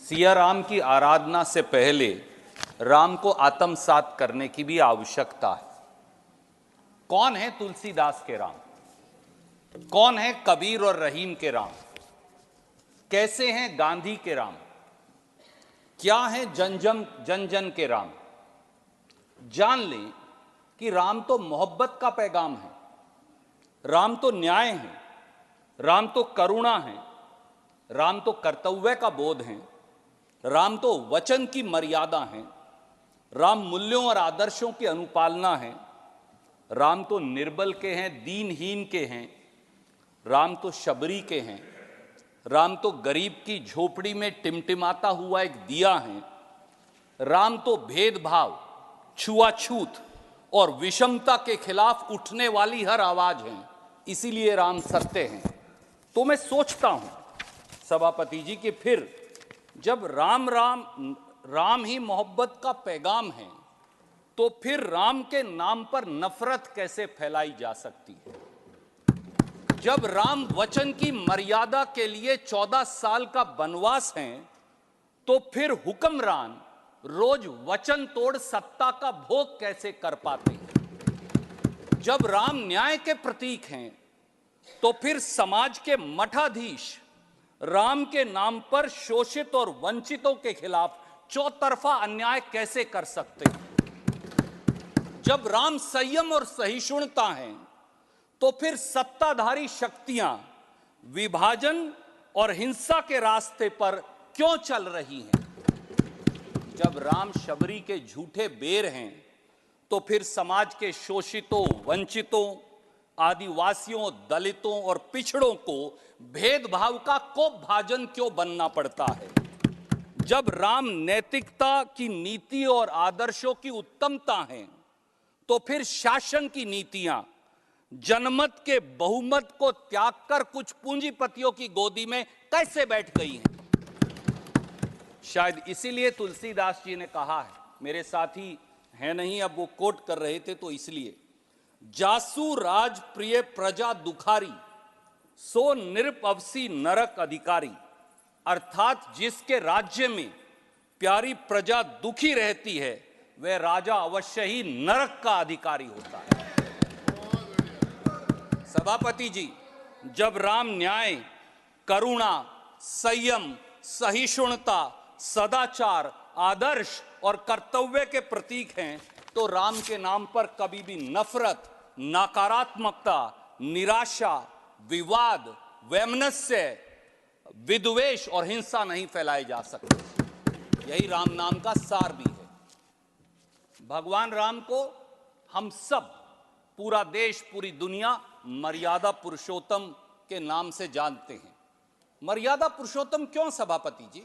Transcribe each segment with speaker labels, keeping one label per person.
Speaker 1: सिया राम की आराधना से पहले राम को आत्मसात करने की भी आवश्यकता है। कौन है तुलसीदास के राम? कौन है कबीर और रहीम के राम? कैसे हैं गांधी के राम? क्या है जन जन के राम? जान लें कि राम तो मोहब्बत का पैगाम है, राम तो न्याय है, राम तो करुणा है, राम तो कर्तव्य का बोध है, राम तो वचन की मर्यादा है, राम मूल्यों और आदर्शों की अनुपालना है, राम तो निर्बल के हैं, दीनहीन के हैं, राम तो शबरी के हैं, राम तो गरीब की झोपड़ी में टिमटिमाता हुआ एक दिया है, राम तो भेदभाव, छुआछूत और विषमता के खिलाफ उठने वाली हर आवाज है। इसीलिए राम सत्य हैं। तो मैं सोचता हूं सभापति जी कि फिर जब राम ही मोहब्बत का पैगाम है, तो फिर राम के नाम पर नफरत कैसे फैलाई जा सकती है? जब राम वचन की मर्यादा के लिए 14 साल का वनवास है, तो फिर हुक्मरान रोज वचन तोड़ सत्ता का भोग कैसे कर पाते हैं? जब राम न्याय के प्रतीक हैं, तो फिर समाज के मठाधीश राम के नाम पर शोषित और वंचितों के खिलाफ चौतरफा अन्याय कैसे कर सकते हैं? जब राम संयम और सहिष्णुता हैं, तो फिर सत्ताधारी शक्तियां विभाजन और हिंसा के रास्ते पर क्यों चल रही हैं? जब राम शबरी के झूठे बेर हैं, तो फिर समाज के शोषितों, वंचितों, आदिवासियों, दलितों और पिछड़ों को भेदभाव का कोप भाजन क्यों बनना पड़ता है? जब राम नैतिकता की नीति और आदर्शों की उत्तमता है, तो फिर शासन की नीतियां जनमत के बहुमत को त्याग कर कुछ पूंजीपतियों की गोदी में कैसे बैठ गई हैं? शायद इसीलिए तुलसीदास जी ने कहा है, मेरे साथी हैं नहीं, अब वो कोट कर रहे थे, तो इसलिए जासु राज प्रिय प्रजा दुखारी, सो निरपवसी नरक अधिकारी। अर्थात जिसके राज्य में प्यारी प्रजा दुखी रहती है, वह राजा अवश्य ही नरक का अधिकारी होता है। सभापति जी, जब राम न्याय, करुणा, संयम, सहिष्णुता, सदाचार, आदर्श और कर्तव्य के प्रतीक हैं, तो राम के नाम पर कभी भी नफरत, नकारात्मकता, निराशा, विवाद, वैमनस्य, विद्वेष और हिंसा नहीं फैलाए जा सकते। यही राम नाम का सार भी है। भगवान राम को हम सब, पूरा देश, पूरी दुनिया मर्यादा पुरुषोत्तम के नाम से जानते हैं। मर्यादा पुरुषोत्तम क्यों सभापति जी?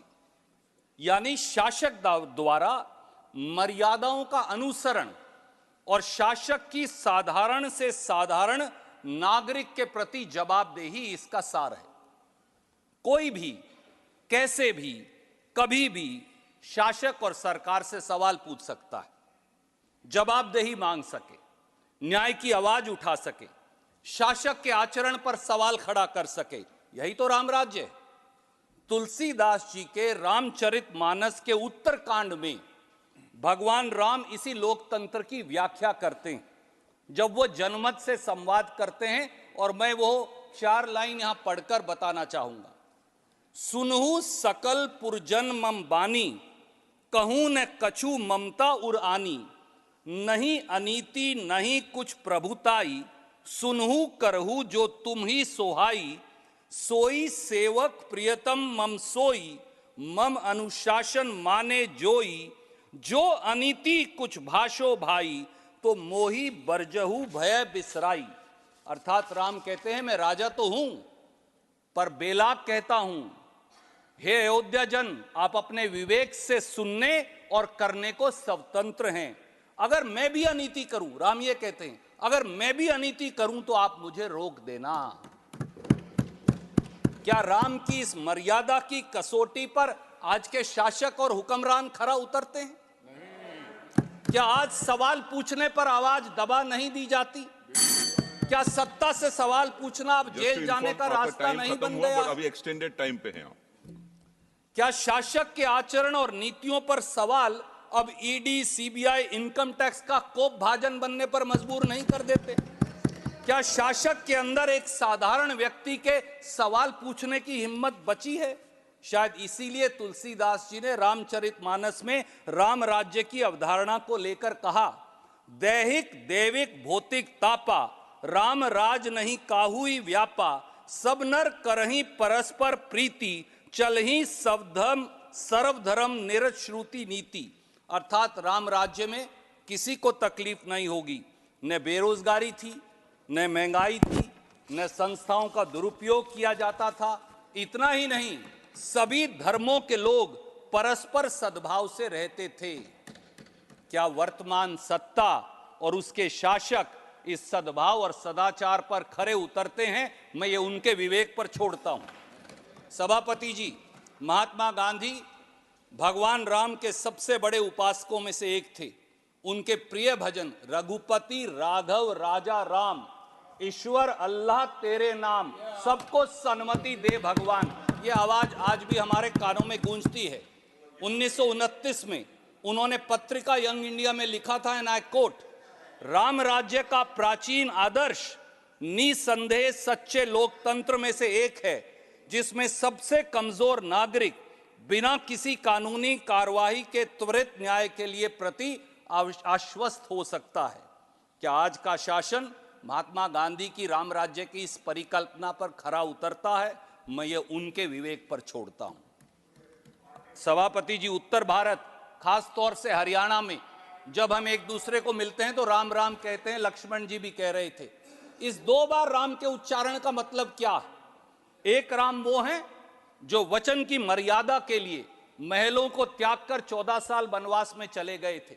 Speaker 1: यानी शासक द्वारा मर्यादाओं का अनुसरण और शासक की साधारण से साधारण नागरिक के प्रति जवाबदेही इसका सार है। कोई भी, कैसे भी, कभी भी शासक और सरकार से सवाल पूछ सकता है, जवाबदेही मांग सके, न्याय की आवाज उठा सके, शासक के आचरण पर सवाल खड़ा कर सके। यही तो राम राज्य है। तुलसीदास जी के रामचरितमानस के उत्तरकांड में भगवान राम इसी लोकतंत्र की व्याख्या करते हैं, जब वो जनमत से संवाद करते हैं, और मैं वो 4 लाइन यहां पढ़कर बताना चाहूंगा। सुनहु सकल पुरजन मम बानी, कहूं न कछु ममता उर आनी, नहीं अनीति नहीं कुछ प्रभुताई, सुनहु करहु जो तुम ही सोहाई, सोई सेवक प्रियतम मम सोई, मम अनुशासन माने जोई, जो अनीति कुछ भाषो भाई, तो मोही बरजहु भय बिसराई। अर्थात राम कहते हैं, मैं राजा तो हूं, पर बेलाग कहता हूं, हे अयोध्या जन, आप अपने विवेक से सुनने और करने को स्वतंत्र हैं। अगर मैं भी अनीति करूं, राम ये कहते हैं, अगर मैं भी अनीति करूं तो आप मुझे रोक देना। क्या राम की इस मर्यादा की कसौटी पर आज के शासक और हुक्मरान खरा उतरते हैं? क्या आज सवाल पूछने पर आवाज दबा नहीं दी जाती? क्या सत्ता से सवाल पूछना अब जेल जाने का रास्ता नहीं बन गया?
Speaker 2: अभी एक्सटेंडेड टाइम पे हैं आप।
Speaker 1: क्या शासक के आचरण और नीतियों पर सवाल अब ईडी, सीबीआई, इनकम टैक्स का कोप भाजन बनने पर मजबूर नहीं कर देते? क्या शासक के अंदर एक साधारण व्यक्ति के सवाल पूछने की हिम्मत बची है? शायद इसीलिए तुलसीदास जी ने रामचरितमानस में राम राज्य की अवधारणा को लेकर कहा, दैहिक देविक भौतिक तापा, राम राज नहीं काहुई व्यापा, सब नर करही परस्पर प्रीति, चलही सर्वधर्म निरश्रुति नीति। अर्थात राम राज्य में किसी को तकलीफ नहीं होगी, न बेरोजगारी थी, न महंगाई थी, न संस्थाओं का दुरुपयोग किया जाता था। इतना ही नहीं, सभी धर्मों के लोग परस्पर सद्भाव से रहते थे। क्या वर्तमान सत्ता और उसके शासक इस सद्भाव और सदाचार पर खरे उतरते हैं? मैं ये उनके विवेक पर छोड़ता हूं। सभापति जी, महात्मा गांधी भगवान राम के सबसे बड़े उपासकों में से एक थे। उनके प्रिय भजन रघुपति राघव राजा राम, ईश्वर अल्लाह तेरे नाम, सबको सन्मति दे भगवान, ये आवाज आज भी हमारे कानों में गूंजती है। 1929 में उन्होंने पत्रिका यंग इंडिया में लिखा था, एंड आई कोट, राम राज्य का प्राचीन आदर्श निसंदेह सच्चे लोकतंत्र में से एक है, जिसमें सबसे कमजोर नागरिक बिना किसी कानूनी कार्यवाही के त्वरित न्याय के लिए प्रति आश्वस्त हो सकता है। क्या आज का शासन महात्मा गांधी की राम राज्य की इस परिकल्पना पर खरा उतरता है? मैं ये उनके विवेक पर छोड़ता हूं। सभापति जी, उत्तर भारत, खास तौर से हरियाणा में जब हम एक दूसरे को मिलते हैं तो राम राम कहते हैं। लक्ष्मण जी भी कह रहे थे। इस 2 बार राम के उच्चारण का मतलब क्या है? एक राम वो हैं जो वचन की मर्यादा के लिए महलों को त्याग कर 14 साल वनवास में चले गए थे,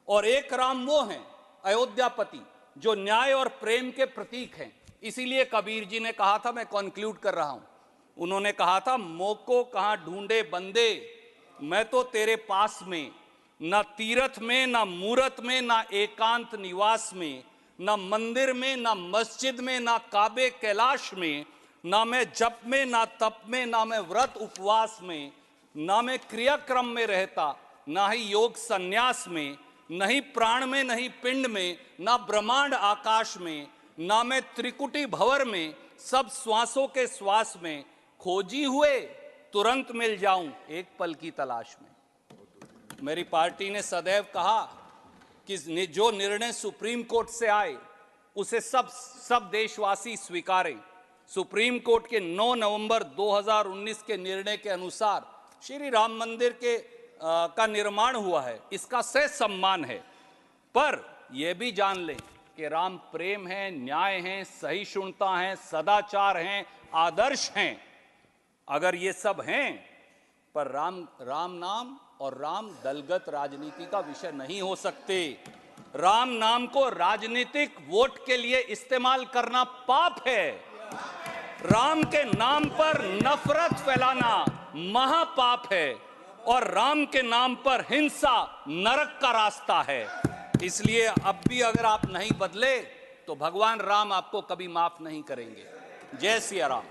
Speaker 1: और एक राम वो हैं अयोध्यापति जो न्याय और प्रेम के प्रतीक हैं। इसीलिए कबीर जी ने कहा था, मैं कॉन्क्लूड कर रहा हूं, उन्होंने कहा था, मोको कहां ढूंढे बंदे, मैं तो तेरे पास में, ना तीर्थ में, ना मूरत में, ना एकांत निवास में, ना मंदिर में, ना मस्जिद में, ना काबे कैलाश में, ना मैं जप में, ना तप में, ना मैं व्रत उपवास में, ना मैं क्रियाक्रम में रहता, ना ही योग संन्यास में, नहीं प्राण में, नहीं पिंड में, ना ब्रह्मांड आकाश में, ना मैं त्रिकुटी भंवर में, सब श्वासों के श्वास में, खोजी हुए तुरंत मिल जाऊं एक पल की तलाश में। मेरी पार्टी ने सदैव कहा कि जो निर्णय सुप्रीम कोर्ट से आए उसे सब देशवासी स्वीकारें। सुप्रीम कोर्ट के 9 नवंबर 2019 के निर्णय के अनुसार श्री राम मंदिर का निर्माण हुआ है, इसका सह सम्मान है। पर यह भी जान लें कि राम प्रेम है, न्याय है, सहिष्णुता है, सदाचार हैं, आदर्श हैं। अगर ये सब हैं, पर राम नाम और राम दलगत राजनीति का विषय नहीं हो सकते। राम नाम को राजनीतिक वोट के लिए इस्तेमाल करना पाप है। राम के नाम पर नफरत फैलाना महापाप है, और राम के नाम पर हिंसा नरक का रास्ता है। इसलिए अब भी अगर आप नहीं बदले तो भगवान राम आपको कभी माफ नहीं करेंगे। जय सिया राम।